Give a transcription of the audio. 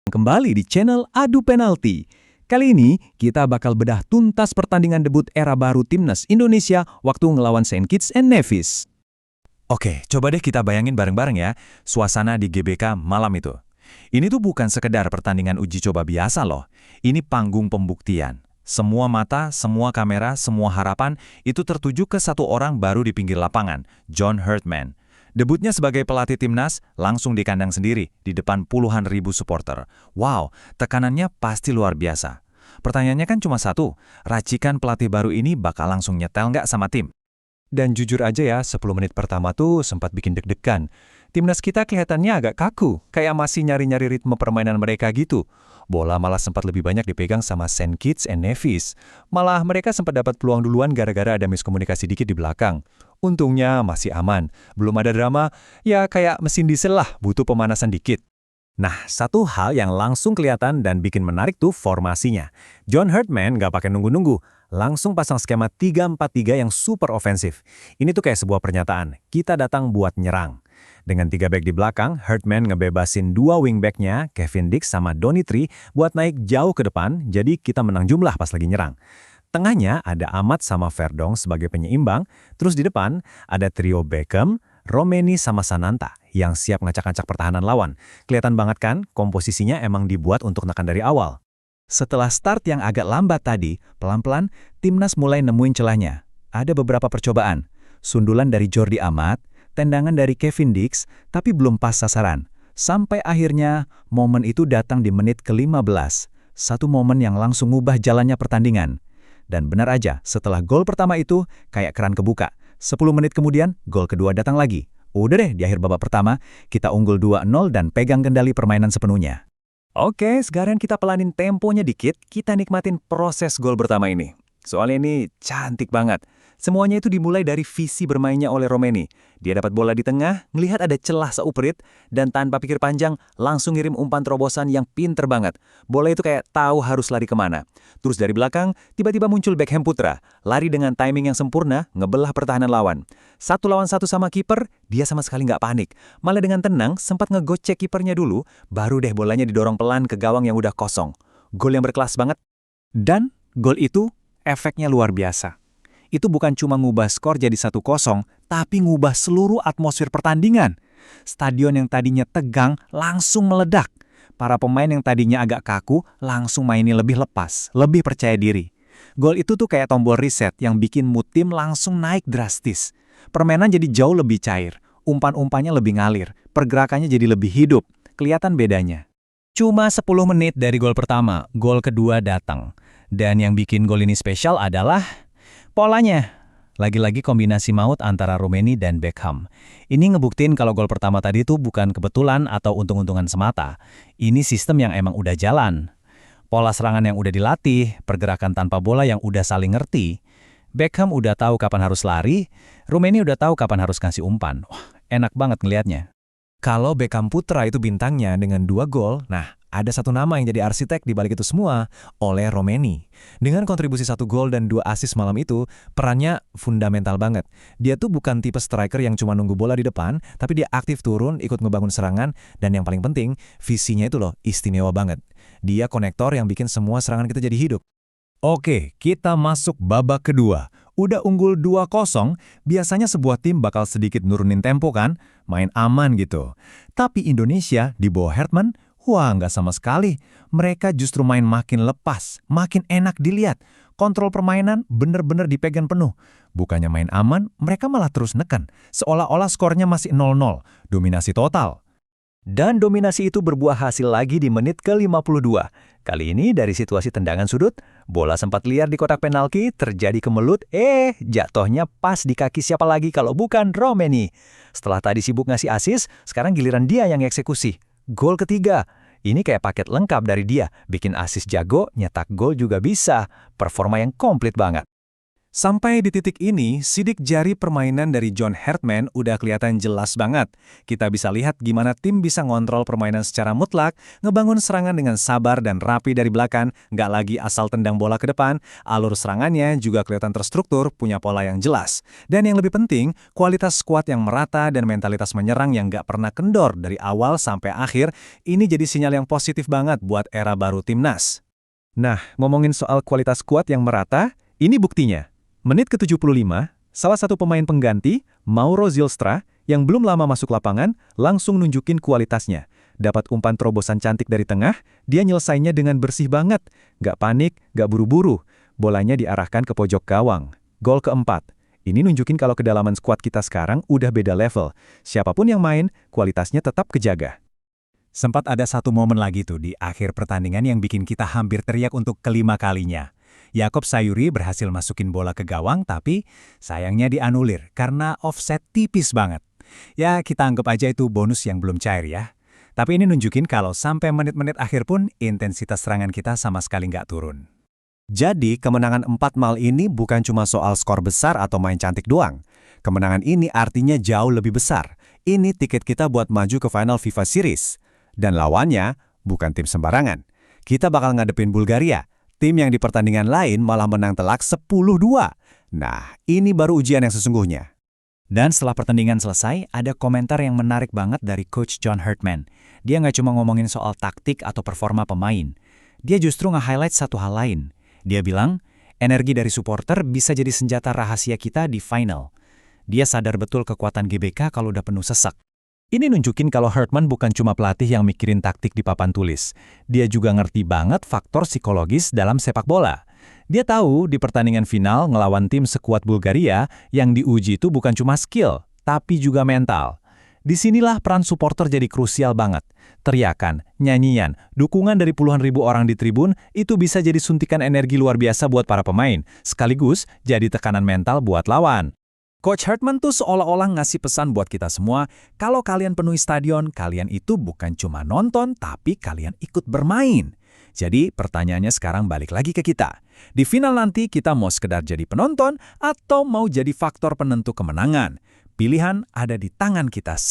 Kembali di channel Adu Penalti. Kali ini kita bakal bedah tuntas pertandingan debut era baru Timnas Indonesia waktu ngelawan Saint Kitts and Nevis. Oke, coba deh kita bayangin bareng-bareng ya, suasana di GBK malam itu. Ini tuh bukan sekedar pertandingan uji coba biasa loh. Ini panggung pembuktian. Semua mata, semua kamera, semua harapan itu tertuju ke satu orang baru di pinggir lapangan, John Herdman. Debutnya sebagai pelatih Timnas langsung di kandang sendiri, di depan puluhan ribu supporter. Wow, tekanannya pasti luar biasa. Pertanyaannya kan cuma satu, racikan pelatih baru ini bakal langsung nyetel nggak sama tim? Dan jujur aja ya, 10 menit pertama tuh sempat bikin deg-degan. Timnas kita kelihatannya agak kaku, kayak masih nyari-nyari ritme permainan mereka gitu. Bola malah sempat lebih banyak dipegang sama Saint Kitts and Nevis. Malah mereka sempat dapat peluang duluan gara-gara ada miskomunikasi dikit di belakang. Untungnya masih aman, belum ada drama, ya kayak mesin diesel lah, butuh pemanasan dikit. Nah, satu hal yang langsung kelihatan dan bikin menarik tuh formasinya. John Herdman nggak pakai nunggu-nunggu, langsung pasang skema 3-4-3 yang super ofensif. Ini tuh kayak sebuah pernyataan, kita datang buat nyerang. Dengan 3 back di belakang, Herdman ngebebasin 2 wingbacknya, Kevin Dix sama Donitri, buat naik jauh ke depan, jadi kita menang jumlah pas lagi nyerang. Tengahnya ada Ahmad sama Verdong sebagai penyeimbang, terus di depan ada trio Beckham, Romeni sama Sananta yang siap ngacak-ngacak pertahanan lawan. Kelihatan banget kan, komposisinya emang dibuat untuk nekan dari awal. Setelah start yang agak lambat tadi, pelan-pelan Timnas mulai nemuin celahnya. Ada beberapa percobaan, sundulan dari Jordi Amat, tendangan dari Kevin Dix, tapi belum pas sasaran. Sampai akhirnya, momen itu datang di menit ke-15. Satu momen yang langsung ngubah jalannya pertandingan. Dan benar aja, setelah gol pertama itu, kayak keran kebuka. 10 menit kemudian, gol kedua datang lagi. Udah deh, di akhir babak pertama, kita unggul 2-0 dan pegang kendali permainan sepenuhnya. Oke, sekarang kita pelanin temponya dikit, kita nikmatin proses gol pertama ini. Soalnya ini cantik banget. Semuanya itu dimulai dari visi bermainnya oleh Romeni. Dia dapat bola di tengah, ngelihat ada celah seuprit, dan tanpa pikir panjang, langsung ngirim umpan terobosan yang pinter banget. Bola itu kayak tahu harus lari kemana. Terus dari belakang, tiba-tiba muncul Beckham Putra. Lari dengan timing yang sempurna, ngebelah pertahanan lawan. 1 lawan 1 sama kiper, dia sama sekali nggak panik. Malah dengan tenang, sempat ngegocek kipernya dulu, baru deh bolanya didorong pelan ke gawang yang udah kosong. Gol yang berkelas banget. Dan gol itu efeknya luar biasa. Itu bukan cuma ngubah skor jadi 1-0, tapi ngubah seluruh atmosfer pertandingan. Stadion yang tadinya tegang langsung meledak. Para pemain yang tadinya agak kaku langsung mainin lebih lepas, lebih percaya diri. Gol itu tuh kayak tombol reset yang bikin mood tim langsung naik drastis. Permainan jadi jauh lebih cair, umpan-umpannya lebih ngalir, pergerakannya jadi lebih hidup. Kelihatan bedanya. Cuma 10 menit dari gol pertama, gol kedua datang. Dan yang bikin gol ini spesial adalah polanya. Lagi-lagi kombinasi maut antara Romeni dan Beckham. Ini ngebuktiin kalau gol pertama tadi tuh bukan kebetulan atau untung-untungan semata. Ini sistem yang emang udah jalan. Pola serangan yang udah dilatih, pergerakan tanpa bola yang udah saling ngerti. Beckham udah tahu kapan harus lari, Romeni udah tahu kapan harus ngasih umpan. Wah, enak banget ngelihatnya. Kalau Beckham Putra itu bintangnya dengan 2 gol, nah ada satu nama yang jadi arsitek di balik itu semua, oleh Romeni. Dengan kontribusi 1 gol dan 2 assist malam itu, perannya fundamental banget. Dia tuh bukan tipe striker yang cuma nunggu bola di depan, tapi dia aktif turun, ikut ngebangun serangan, dan yang paling penting, visinya itu loh istimewa banget. Dia konektor yang bikin semua serangan kita jadi hidup. Oke, kita masuk babak kedua. Udah unggul 2-0, biasanya sebuah tim bakal sedikit nurunin tempo kan? Main aman gitu. Tapi Indonesia di bawah Herdman, wah nggak sama sekali. Mereka justru main makin lepas, makin enak dilihat. Kontrol permainan bener-bener dipegang penuh. Bukannya main aman, mereka malah terus neken. Seolah-olah skornya masih 0-0, dominasi total. Dan dominasi itu berbuah hasil lagi di menit ke-52. Kali ini dari situasi tendangan sudut, bola sempat liar di kotak penalti, terjadi kemelut, jatuhnya pas di kaki siapa lagi kalau bukan Romeni. Setelah tadi sibuk ngasih assist, sekarang giliran dia yang eksekusi. Gol ketiga. Ini kayak paket lengkap dari dia, bikin assist jago, nyetak gol juga bisa. Performa yang komplit banget. Sampai di titik ini, sidik jari permainan dari John Hartman udah kelihatan jelas banget. Kita bisa lihat gimana tim bisa ngontrol permainan secara mutlak, ngebangun serangan dengan sabar dan rapi dari belakang, nggak lagi asal tendang bola ke depan, alur serangannya juga kelihatan terstruktur, punya pola yang jelas. Dan yang lebih penting, kualitas skuad yang merata dan mentalitas menyerang yang nggak pernah kendor dari awal sampai akhir, ini jadi sinyal yang positif banget buat era baru timnas. Nah, ngomongin soal kualitas skuad yang merata, ini buktinya. Menit ke-75, salah satu pemain pengganti, Mauro Zylstra, yang belum lama masuk lapangan, langsung nunjukin kualitasnya. Dapat umpan terobosan cantik dari tengah, dia nyelesainya dengan bersih banget. Nggak panik, nggak buru-buru. Bolanya diarahkan ke pojok gawang. Gol keempat. Ini nunjukin kalau kedalaman skuad kita sekarang udah beda level. Siapapun yang main, kualitasnya tetap kejaga. Sempat ada satu momen lagi tuh di akhir pertandingan yang bikin kita hampir teriak untuk kelima kalinya. Yakob Sayuri berhasil masukin bola ke gawang, tapi sayangnya dianulir karena offset tipis banget. Ya, kita anggap aja itu bonus yang belum cair ya. Tapi ini nunjukin kalau sampai menit-menit akhir pun intensitas serangan kita sama sekali nggak turun. Jadi, kemenangan 4-0 ini bukan cuma soal skor besar atau main cantik doang. Kemenangan ini artinya jauh lebih besar. Ini tiket kita buat maju ke final FIFA Series. Dan lawannya bukan tim sembarangan. Kita bakal ngadepin Bulgaria. Tim yang di pertandingan lain malah menang telak 10-2. Nah, ini baru ujian yang sesungguhnya. Dan setelah pertandingan selesai, ada komentar yang menarik banget dari Coach John Hartman. Dia nggak cuma ngomongin soal taktik atau performa pemain. Dia justru nge-highlight satu hal lain. Dia bilang, energi dari supporter bisa jadi senjata rahasia kita di final. Dia sadar betul kekuatan GBK kalau udah penuh sesak. Ini nunjukin kalau Hartman bukan cuma pelatih yang mikirin taktik di papan tulis. Dia juga ngerti banget faktor psikologis dalam sepak bola. Dia tahu di pertandingan final ngelawan tim sekuat Bulgaria, yang diuji itu bukan cuma skill, tapi juga mental. Disinilah peran supporter jadi krusial banget. Teriakan, nyanyian, dukungan dari puluhan ribu orang di tribun itu bisa jadi suntikan energi luar biasa buat para pemain, sekaligus jadi tekanan mental buat lawan. Coach Hartman tuh seolah-olah ngasih pesan buat kita semua, kalau kalian penuhi stadion, kalian itu bukan cuma nonton, tapi kalian ikut bermain. Jadi pertanyaannya sekarang balik lagi ke kita. Di final nanti kita mau sekedar jadi penonton atau mau jadi faktor penentu kemenangan? Pilihan ada di tangan kita semua.